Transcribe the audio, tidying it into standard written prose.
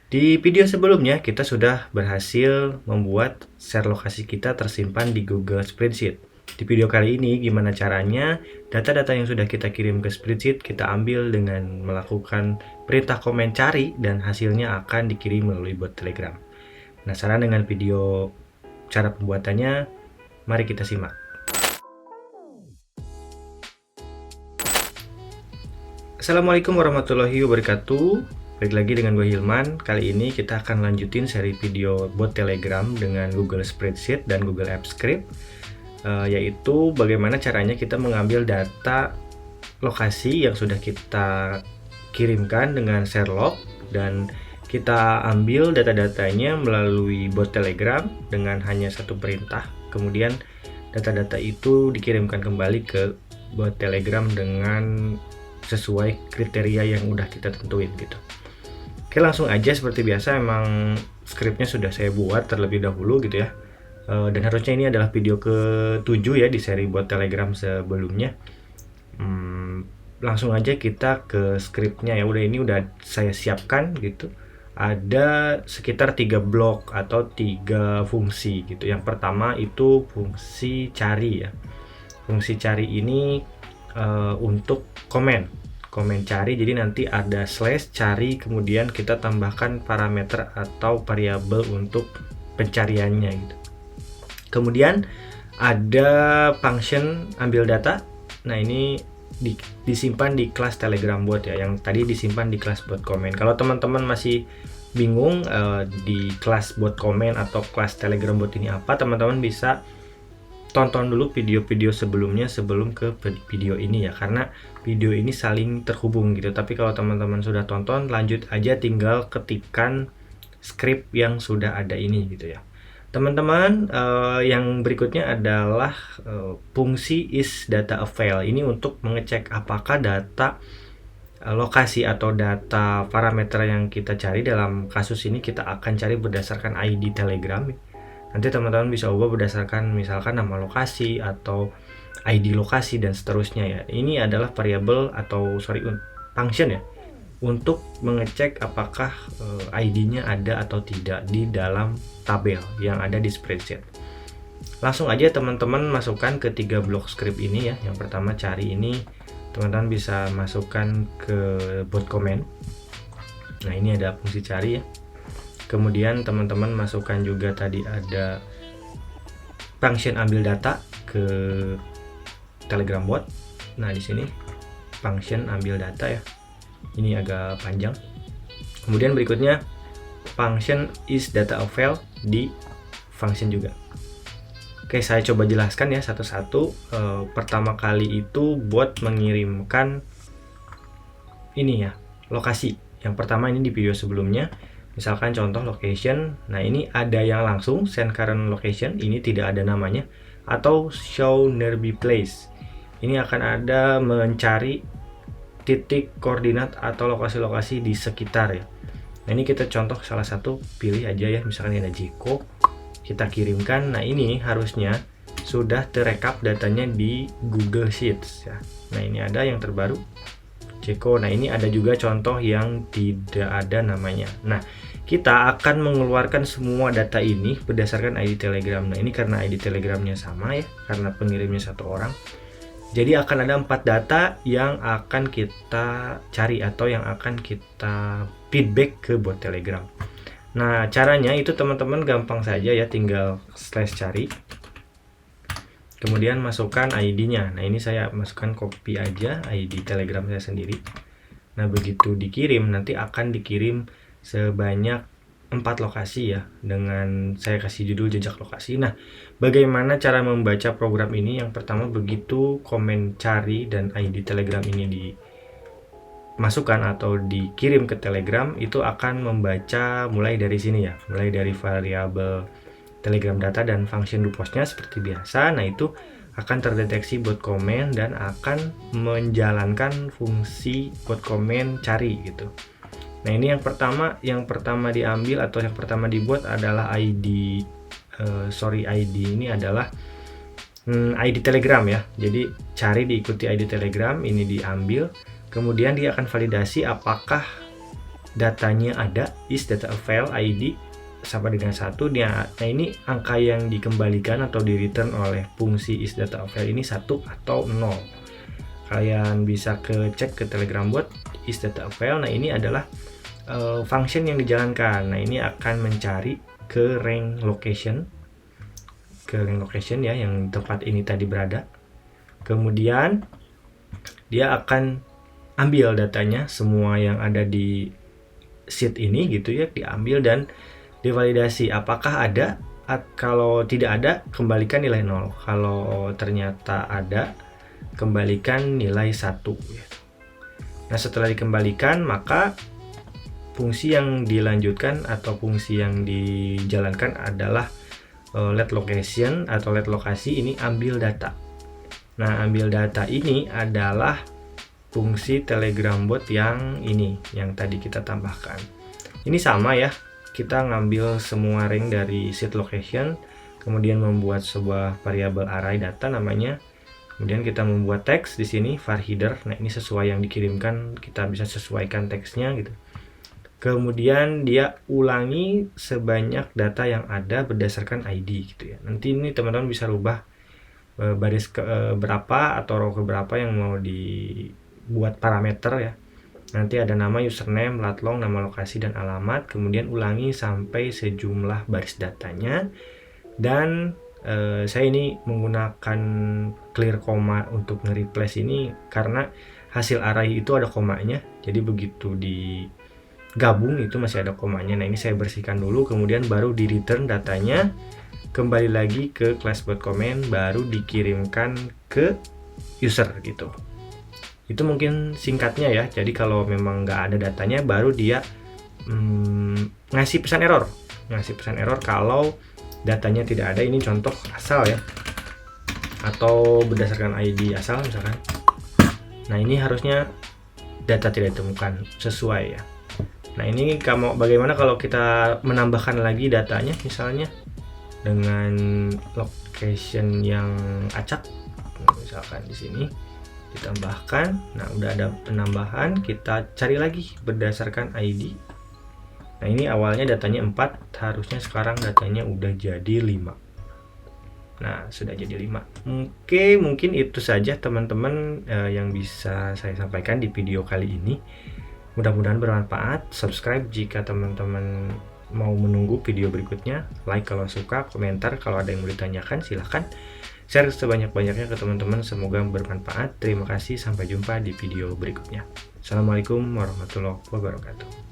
Di video sebelumnya kita sudah berhasil membuat share lokasi kita tersimpan di Google Spreadsheet. Di video kali ini gimana caranya data-data yang sudah kita kirim ke spreadsheet kita ambil dengan melakukan perintah komen cari dan hasilnya akan dikirim melalui bot Telegram. Penasaran dengan video cara pembuatannya? Mari kita simak. Assalamualaikum warahmatullahi wabarakatuh. Balik lagi dengan gue Hilman. Kali ini kita akan lanjutin seri video bot Telegram dengan Google Spreadsheet dan Google Apps Script, yaitu bagaimana caranya kita mengambil data lokasi yang sudah kita kirimkan dengan share log dan kita ambil data-datanya melalui bot Telegram dengan hanya satu perintah. Kemudian data-data itu dikirimkan kembali ke bot Telegram dengan sesuai kriteria yang udah kita tentuin gitu. Oke, langsung aja seperti biasa, emang skripnya sudah saya buat terlebih dahulu gitu ya. Dan harusnya ini adalah video ke-7 ya di seri bot Telegram sebelumnya. Langsung aja kita ke skripnya ya. Ini udah saya siapkan gitu. Ada sekitar 3 blok atau 3 fungsi gitu. Yang pertama itu fungsi cari ya. Fungsi cari ini untuk komen cari, jadi nanti ada slash cari, kemudian kita tambahkan parameter atau variabel untuk pencariannya gitu. Kemudian ada function ambil data. Nah, ini disimpan di kelas Telegram bot ya, yang tadi disimpan di kelas bot komen. Kalau teman-teman masih bingung di kelas bot komen atau kelas Telegram bot ini apa, teman-teman bisa tonton dulu video-video sebelumnya sebelum ke video ini ya, karena video ini saling terhubung gitu. Tapi kalau teman-teman sudah tonton, lanjut aja tinggal ketikkan script yang sudah ada ini gitu ya. Teman-teman, yang berikutnya adalah fungsi is data avail. Ini untuk mengecek apakah data lokasi atau data parameter yang kita cari. Dalam kasus ini kita akan cari berdasarkan ID Telegram. Nanti teman-teman bisa ubah berdasarkan misalkan nama lokasi atau ID lokasi dan seterusnya ya. Ini adalah variabel atau function ya, untuk mengecek apakah ID-nya ada atau tidak di dalam tabel yang ada di spreadsheet. Langsung aja teman-teman masukkan ke 3 blok script ini ya. Yang pertama cari ini teman-teman bisa masukkan ke bot comment. Nah, ini ada fungsi cari ya. Kemudian teman-teman masukkan juga tadi ada function ambil data ke Telegram bot. Nah, di sini function ambil data ya. Ini agak panjang. Kemudian berikutnya function is data avail di function juga. Oke, saya coba jelaskan ya satu-satu. Pertama kali itu bot mengirimkan ini ya, lokasi. Yang pertama ini di video sebelumnya. Misalkan contoh location, nah ini ada yang langsung send current location, ini tidak ada namanya, atau show nearby place. Ini akan ada mencari titik koordinat atau lokasi-lokasi di sekitar ya. Nah, ini kita contoh salah satu, pilih aja ya, misalkan ada Jeko, kita kirimkan. Nah, ini harusnya sudah terekap datanya di Google Sheets ya. Nah, ini ada yang terbaru Jeko. Nah, ini ada juga contoh yang tidak ada namanya. Nah, kita akan mengeluarkan semua data ini berdasarkan ID Telegram. Nah, ini karena ID Telegramnya sama ya, karena pengirimnya satu orang. Jadi akan ada 4 data yang akan kita cari atau yang akan kita feedback ke bot Telegram. Nah, caranya itu teman-teman gampang saja ya, tinggal slash cari. Kemudian masukkan ID-nya. Nah, ini saya masukkan copy aja ID Telegram saya sendiri. Nah, begitu dikirim nanti akan dikirim sebanyak 4 lokasi ya, dengan saya kasih judul jejak lokasi. Nah, bagaimana cara membaca program ini? Yang pertama, begitu komen cari dan ID Telegram ini dimasukkan atau dikirim ke Telegram, itu akan membaca mulai dari sini ya, mulai dari variabel Telegram data dan function do postnya seperti biasa. Nah, itu akan terdeteksi bot komen dan akan menjalankan fungsi bot komen cari gitu. Nah, ini yang pertama diambil atau yang pertama dibuat adalah ID ini adalah ID Telegram ya. Jadi cari diikuti ID Telegram, ini diambil, kemudian dia akan validasi apakah datanya ada, is data file ID sama dengan 1. Nah ini angka yang dikembalikan atau di return oleh fungsi is data file ini 1 atau 0. Kalian bisa cek ke Telegram bot is data file. Nah ini adalah function yang dijalankan. Nah ini akan mencari ke rank location ya, yang tempat ini tadi berada. Kemudian dia akan ambil datanya, semua yang ada di sheet ini gitu ya, diambil dan divalidasi apakah ada. Kalau tidak ada, kembalikan nilai 0. Kalau ternyata ada, kembalikan nilai 1 ya. Nah setelah dikembalikan, maka fungsi yang dilanjutkan atau fungsi yang dijalankan adalah let location atau let lokasi. Ini ambil data. Nah ambil data ini adalah fungsi Telegram bot yang ini, yang tadi kita tambahkan. Ini sama ya, kita ngambil semua ring dari set location, kemudian membuat sebuah variabel array data namanya. Kemudian kita membuat teks di sini var header. Nah ini sesuai yang dikirimkan, kita bisa sesuaikan teksnya gitu. Kemudian dia ulangi sebanyak data yang ada berdasarkan ID gitu ya. Nanti ini teman-teman bisa rubah baris berapa atau row keberapa yang mau dibuat parameter ya. Nanti ada nama, username, lat long, nama lokasi dan alamat. Kemudian ulangi sampai sejumlah baris datanya. Dan saya ini menggunakan clear koma untuk nge-replace ini karena hasil array itu ada komanya. Jadi begitu digabung itu masih ada komanya. Nah ini saya bersihkan dulu, kemudian baru di return datanya, kembali lagi ke class bot comment, baru dikirimkan ke user gitu. Itu mungkin singkatnya ya. Jadi kalau memang nggak ada datanya, baru dia ngasih pesan error. Kalau datanya tidak ada. Ini contoh asal ya, atau berdasarkan ID asal misalkan. Nah ini harusnya data tidak ditemukan sesuai ya. Nah ini bagaimana kalau kita menambahkan lagi datanya, misalnya dengan location yang acak. Nah, misalkan di sini ditambahkan. Nah udah ada penambahan, kita cari lagi berdasarkan ID. Nah ini awalnya datanya 4, harusnya sekarang datanya udah jadi 5. Nah sudah jadi 5. Oke, mungkin itu saja teman-teman yang bisa saya sampaikan di video kali ini. Mudah-mudahan bermanfaat. Subscribe jika teman-teman mau menunggu video berikutnya. Like kalau suka, komentar kalau ada yang mau ditanyakan silahkan. Share sebanyak-banyaknya ke teman-teman, semoga bermanfaat. Terima kasih, sampai jumpa di video berikutnya. Assalamualaikum warahmatullahi wabarakatuh.